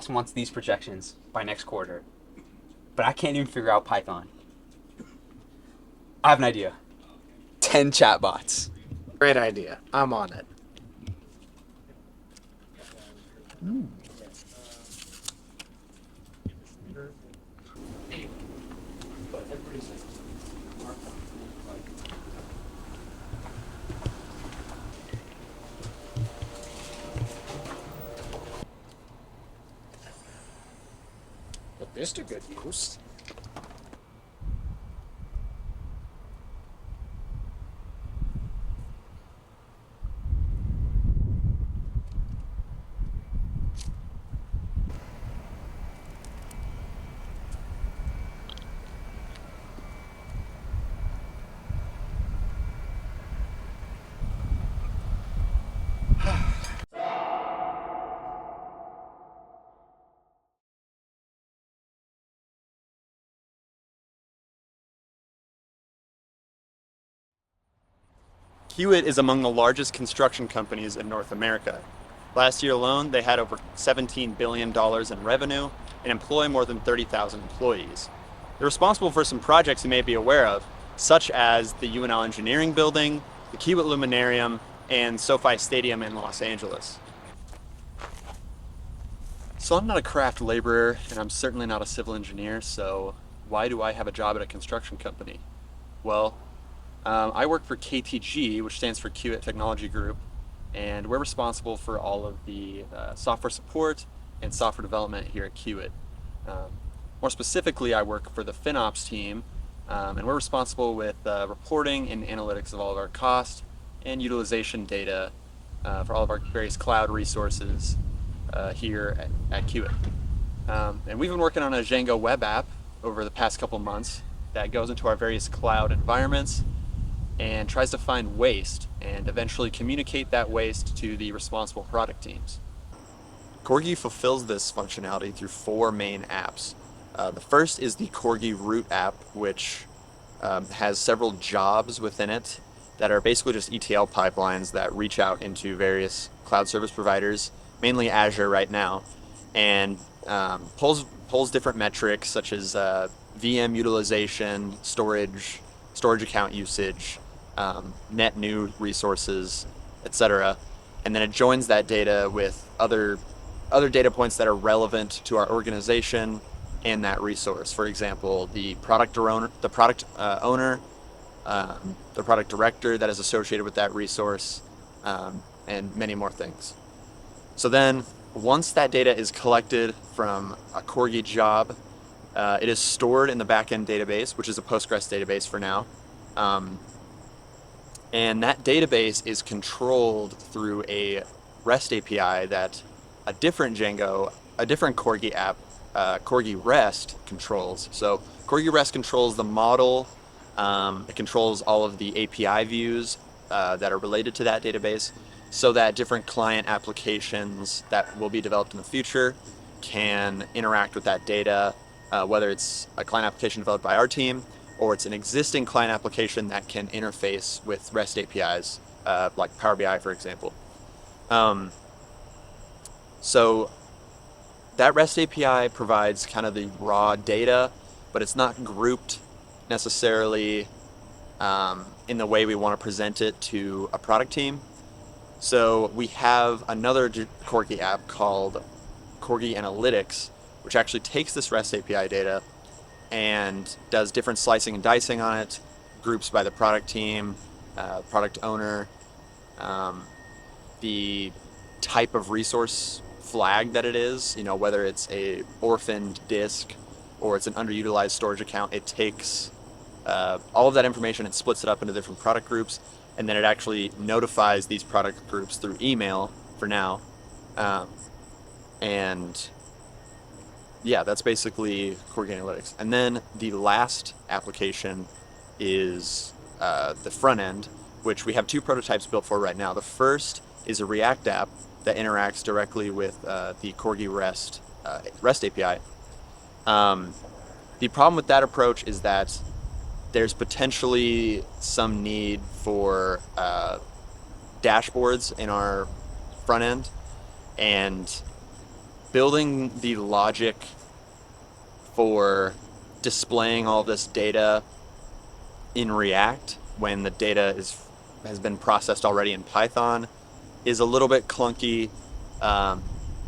boss wants these projections by next quarter, but I can't even figure out Python. I have an idea. 10 chatbots. Great idea. I'm on it. Put this to good use. Kiewit is among the largest construction companies in North America. Last year alone, they had over $17 billion in revenue and employ more than 30,000 employees. They're responsible for some projects you may be aware of, such as the UNL Engineering Building, the Kiewit Luminarium, and SoFi Stadium in Los Angeles. So I'm not a craft laborer, and I'm certainly not a civil engineer, so why do I have a job at a construction company? Well, I work for KTG, which stands for Kiewit Technology Group, and we're responsible for all of the software support and software development here at Kiewit. More specifically, I work for the FinOps team, and we're responsible with reporting and analytics of all of our cost and utilization data for all of our various cloud resources here at Kiewit. And we've been working on a Django web app over the past couple months that goes into our various cloud environments and tries to find waste and eventually communicate that waste to the responsible product teams. Corgi fulfills this functionality through four main apps. The first is the Corgi Route app, which has several jobs within it that are basically just ETL pipelines that reach out into various cloud service providers, mainly Azure right now, and pulls different metrics such as VM utilization, storage account usage, net new resources, etc. And then it joins that data with other data points that are relevant to our organization and that resource. For example, the product owner, the product director that is associated with that resource, and many more things. So then, once that data is collected from a Corgi job, it is stored in the backend database, which is a Postgres database for now. And that database is controlled through a REST API that a different Corgi app, Corgi REST, controls. So Corgi REST controls the model, it controls all of the API views that are related to that database, so that different client applications that will be developed in the future can interact with that data, whether it's a client application developed by our team or it's an existing client application that can interface with REST APIs, like Power BI, for example. So that REST API provides kind of the raw data, but it's not grouped necessarily in the way we want to present it to a product team. So we have another Corgi app called Corgi Analytics, which actually takes this REST API data and does different slicing and dicing on it, groups by the product team, product owner, the type of resource flag that it is, whether it's a orphaned disk or it's an underutilized storage account. It takes all of that information and splits it up into different product groups, and then it actually notifies these product groups through email for now. And yeah, that's basically Corgi Analytics. And then the last application is the front end, which we have two prototypes built for right now. The first is a React app that interacts directly with the Corgi REST API. The problem with that approach is that there's potentially some need for dashboards in our front end, and building the logic for displaying all this data in React when the data has been processed already in Python is a little bit clunky.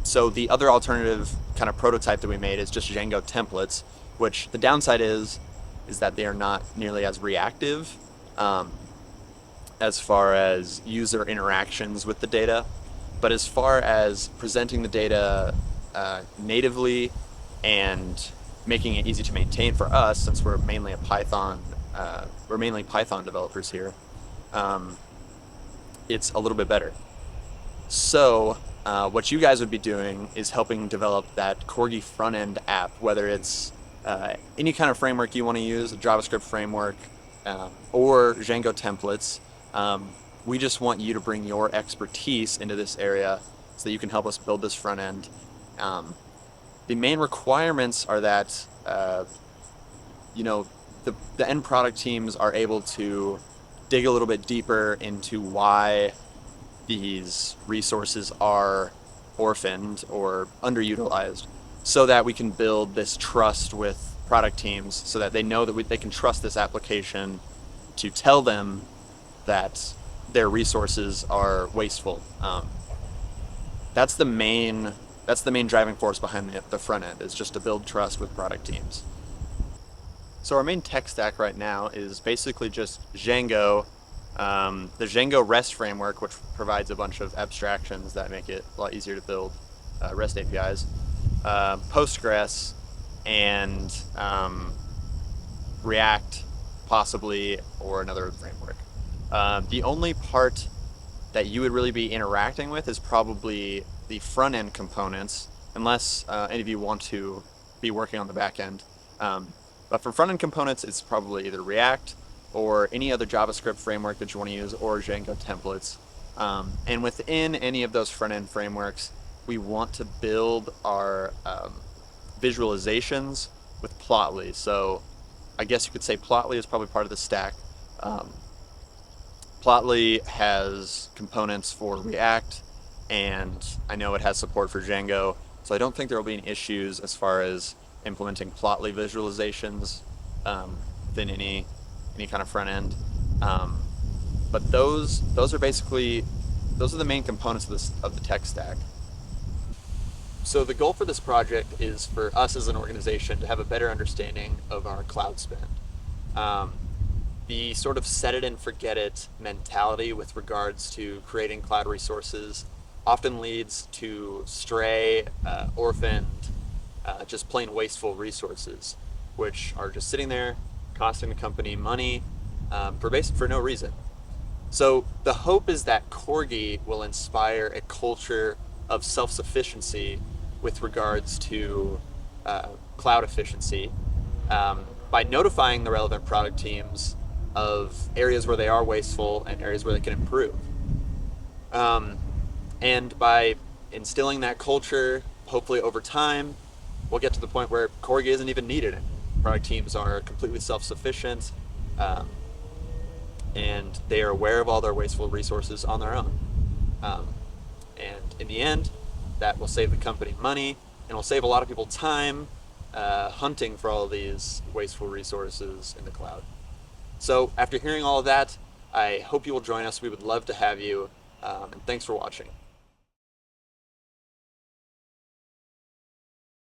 So the other alternative kind of prototype that we made is just Django templates, which the downside is that they are not nearly as reactive as far as user interactions with the data. But as far as presenting the data natively and making it easy to maintain for us, since we're mainly Python developers here, it's a little bit better. So what you guys would be doing is helping develop that Corgi front-end app, whether it's any kind of framework you want to use, a JavaScript framework, or Django templates. We just want you to bring your expertise into this area so that you can help us build this front end. The main requirements are that the end product teams are able to dig a little bit deeper into why these resources are orphaned or underutilized, so that we can build this trust with product teams so that they know that they can trust this application to tell them that their resources are wasteful. That's the main driving force behind the front end, is just to build trust with product teams. So our main tech stack right now is basically just Django, the Django REST framework, which provides a bunch of abstractions that make it a lot easier to build REST APIs, Postgres, and React, possibly, or another framework. The only part that you would really be interacting with is probably the front-end components, unless any of you want to be working on the back end. But for front-end components, it's probably either React or any other JavaScript framework that you want to use, or Django templates. And within any of those front-end frameworks, we want to build our visualizations with Plotly. So I guess you could say Plotly is probably part of the stack. Plotly has components for React, and I know it has support for Django, so I don't think there will be any issues as far as implementing Plotly visualizations within any kind of front end. But those are the main components of the tech stack. So the goal for this project is for us as an organization to have a better understanding of our cloud spend. The sort of set it and forget it mentality with regards to creating cloud resources often leads to stray, orphaned, just plain wasteful resources, which are just sitting there costing the company money for no reason. So the hope is that Corgi will inspire a culture of self-sufficiency with regards to cloud efficiency by notifying the relevant product teams of areas where they are wasteful and areas where they can improve. And by instilling that culture, hopefully over time, we'll get to the point where Corgi isn't even needed. Product teams are completely self-sufficient, and they are aware of all their wasteful resources on their own. And in the end, that will save the company money, and will save a lot of people time hunting for all of these wasteful resources in the cloud. So after hearing all of that, I hope you will join us. We would love to have you, and thanks for watching.